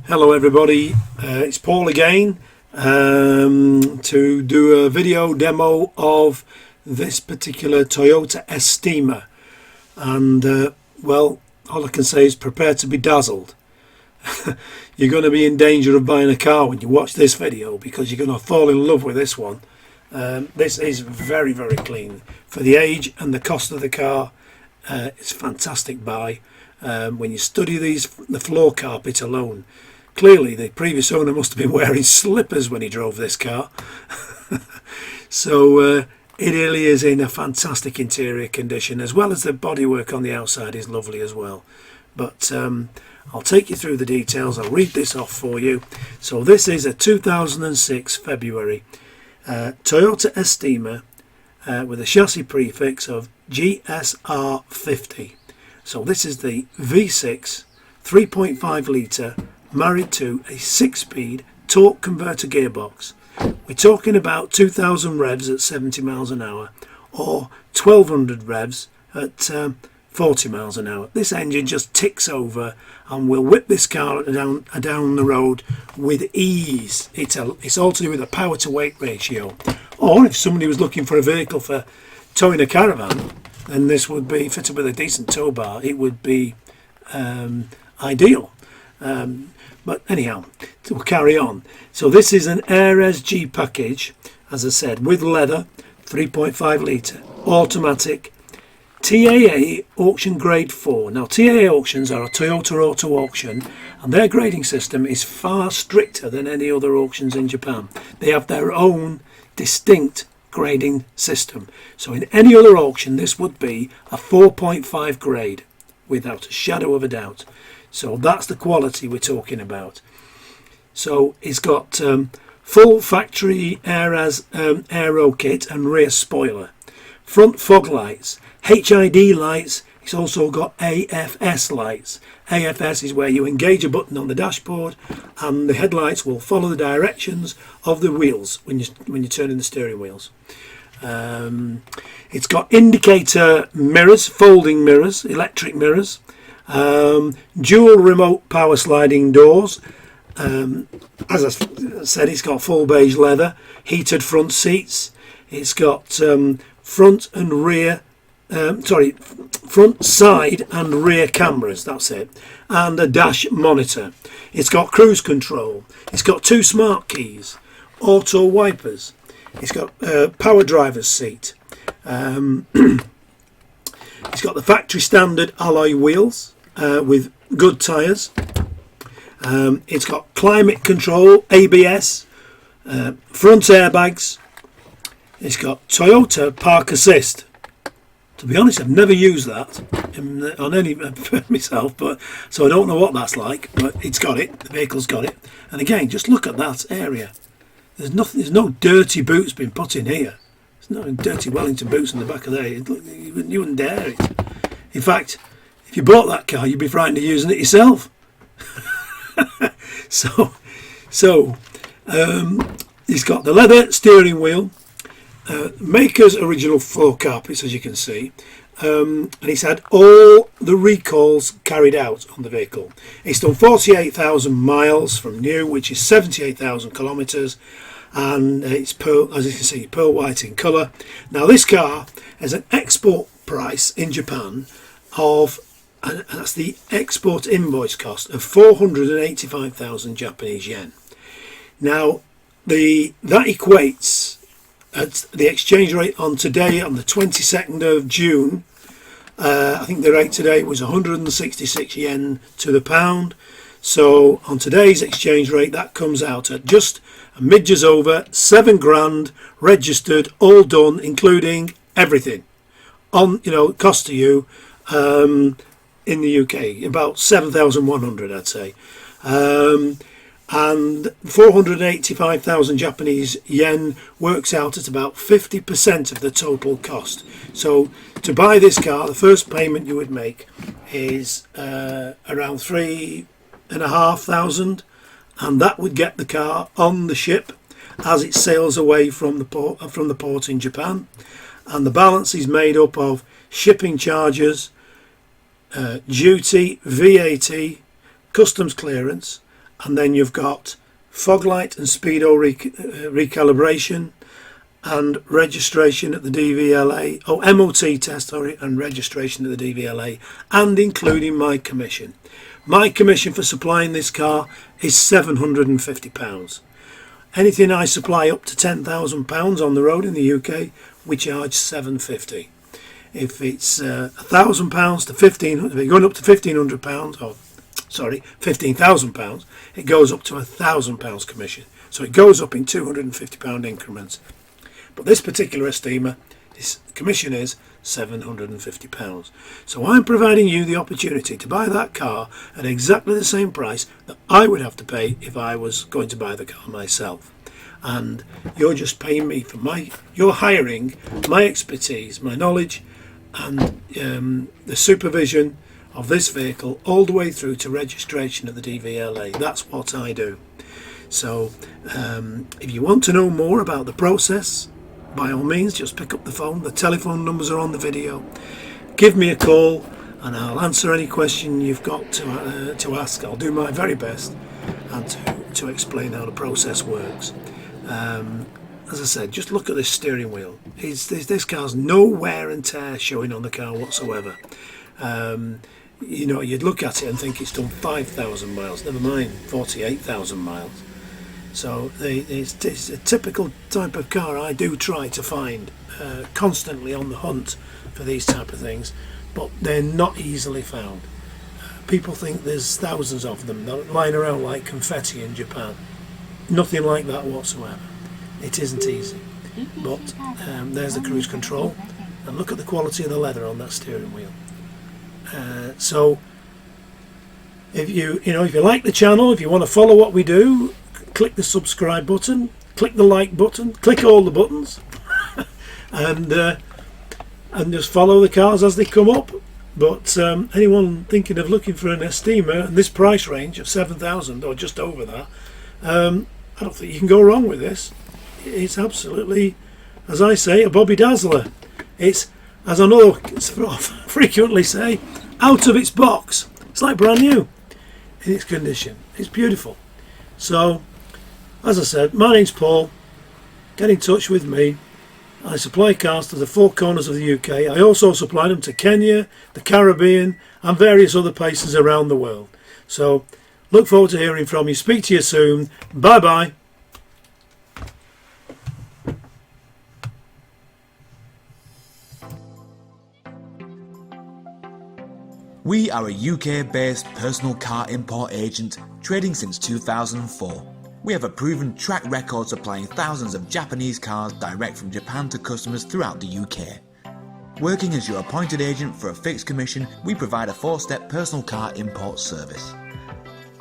Hello everybody, it's Paul again to do a video demo of this particular Toyota Estima, and well, all I can say is prepare to be dazzled. You're going to be in danger of buying a car when you watch this video, because you're going to fall in love with this one. This is very clean for the age and the cost of the car. It's a fantastic buy. When you study the floor carpet alone, clearly the previous owner must have been wearing slippers when he drove this car. So it really is in a fantastic interior condition, as well as the bodywork on the outside is lovely as well. But I'll take you through the details. I'll read this off for you. So this is a 2006 February Toyota Estima with a chassis prefix of GSR50. So this is the V6 3.5 litre married to a 6-speed torque converter gearbox. We're talking about 2000 revs at 70 miles an hour, or 1200 revs at 40 miles an hour. This engine just ticks over and will whip this car down the road with ease. It's all to do with the power to weight ratio. Or if somebody was looking for a vehicle for towing a caravan, then this would be fitted with a decent tow bar. It would be ideal. But anyhow, we'll carry on. So this is an Aeras G package, as I said, with leather, 3.5 litre, automatic, TAA auction grade 4. Now TAA auctions are a Toyota Auto Auction, and their grading system is far stricter than any other auctions in Japan. They have their own distinct grading system. So in any other auction this would be a 4.5 grade, without a shadow of a doubt. So that's the quality we're talking about. So it's got full factory Aeras aero kit and rear spoiler, front fog lights, HID lights. It's also got AFS lights. AFS is where you engage a button on the dashboard and the headlights will follow the directions of the wheels when you're turning the steering wheels. It's got indicator mirrors, folding mirrors, electric mirrors, dual remote power sliding doors. As I said, it's got full beige leather, heated front seats. It's got front side and rear cameras, that's it, and a dash monitor. It's got cruise control. It's got 2 smart keys, auto wipers. It's got power driver's seat. It's got the factory standard alloy wheels with good tyres. It's got climate control, ABS, front airbags. It's got Toyota Park Assist. To be honest, I've never used that on any myself, but so I don't know what that's like. But it's got it. The vehicle's got it. And again, just look at that area. There's nothing. There's no dirty boots been put in here. There's no dirty Wellington boots in the back of there. You wouldn't dare it. In fact, if you bought that car, you'd be frightened of using it yourself. So it's got the leather steering wheel, maker's original floor carpets, as you can see, and it's had all the recalls carried out on the vehicle. It's done 48,000 miles from new, which is 78,000 kilometres, and it's pearl, as you can see, pearl white in colour. Now this car has an export price in Japan of, and that's the export invoice cost, of 485,000 Japanese yen. Now that equates at the exchange rate on today, on the 22nd of June, I think the rate today was 166 yen to the pound. So on today's exchange rate, that comes out at just a midges over 7 grand, registered, all done, including everything on, cost to you in the UK, about 7,100, I'd say. And 485,000 Japanese yen works out at about 50% of the total cost. So to buy this car, the first payment you would make is around 3,500, and that would get the car on the ship as it sails away from the port in Japan. And the balance is made up of shipping charges, duty, VAT, customs clearance, and then you've got fog light and speedo recalibration, and registration at the DVLA, MOT test, and registration at the DVLA, and including my commission. My commission for supplying this car is £750. Anything I supply up to £10,000 on the road in the UK, we charge £750. If it's £1,000 to £1,500, if you're going up to £1,500, or sorry, £15,000, it goes up to £1,000 commission. So it goes up in £250 increments. But this particular Estima, this commission is £750. So I'm providing you the opportunity to buy that car at exactly the same price that I would have to pay if I was going to buy the car myself. And you're just paying me for you're hiring my expertise, my knowledge, and the supervision of this vehicle all the way through to registration at the DVLA. That's what I do. So if you want to know more about the process, by all means, just pick up the phone. The telephone numbers are on the video. Give me a call and I'll answer any question you've got to ask. I'll do my very best and to explain how the process works. As I said, just look at this steering wheel. This car's no wear and tear showing on the car whatsoever. You know, you'd look at it and think it's done 5,000 miles, never mind 48,000 miles. So it's a typical type of car I do try to find, constantly on the hunt for these type of things, but they're not easily found. People think there's thousands of them lying around like confetti in Japan. Nothing like that whatsoever. It isn't easy. But there's the cruise control, and look at the quality of the leather on that steering wheel. So if you like the channel, if you want to follow what we do, click the subscribe button, click the like button, click all the buttons, and just follow the cars as they come up. But anyone thinking of looking for an Estima in this price range of 7,000 or just over that, I don't think you can go wrong with this. It's absolutely, as I say, a Bobby Dazzler. It's, as I know frequently say, out of its box. It's like brand new in its condition. It's beautiful. So, as I said, my name's Paul. Get in touch with me. I supply cars to the four corners of the UK. I also supply them to Kenya, the Caribbean, and various other places around the world. So, look forward to hearing from you. Speak to you soon. Bye bye. We are a UK-based personal car import agent trading since 2004. We have a proven track record supplying thousands of Japanese cars direct from Japan to customers throughout the UK. Working as your appointed agent for a fixed commission, we provide a 4-step personal car import service.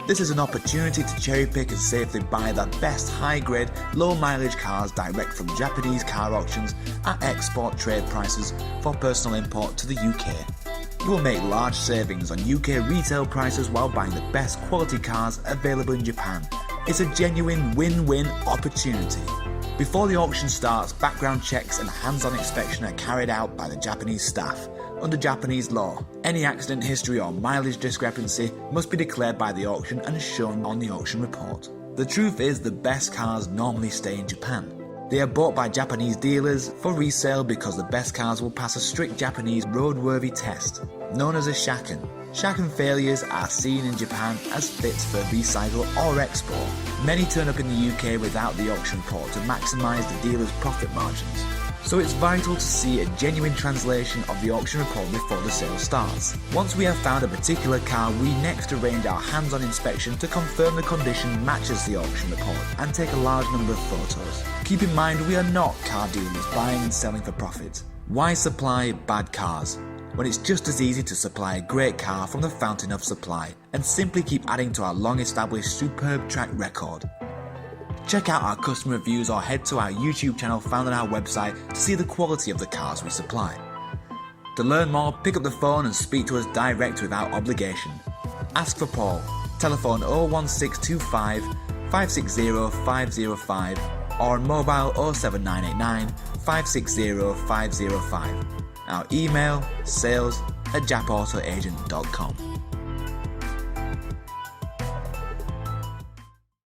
This is an opportunity to cherry pick and safely buy the best high-grade, low-mileage cars direct from Japanese car auctions at export trade prices for personal import to the UK. You will make large savings on UK retail prices while buying the best quality cars available in Japan. It's a genuine win-win opportunity. Before the auction starts, background checks and hands-on inspection are carried out by the Japanese staff. Under Japanese law, any accident history or mileage discrepancy must be declared by the auction and shown on the auction report. The truth is, the best cars normally stay in Japan. They are bought by Japanese dealers for resale because the best cars will pass a strict Japanese roadworthy test, known as a shaken. Shaken failures are seen in Japan as fits for recycle or export. Many turn up in the UK without the auction report to maximise the dealer's profit margins. So it's vital to see a genuine translation of the auction report before the sale starts. Once we have found a particular car, we next arrange our hands-on inspection to confirm the condition matches the auction report and take a large number of photos. Keep in mind, we are not car dealers buying and selling for profit. Why supply bad cars when it's just as easy to supply a great car from the fountain of supply and simply keep adding to our long-established superb track record? Check out our customer reviews or head to our YouTube channel found on our website to see the quality of the cars we supply. To learn more, pick up the phone and speak to us direct without obligation. Ask for Paul. Telephone 01625 560 505 or on mobile 07989 560 505. Our email sales@japautoagent.com.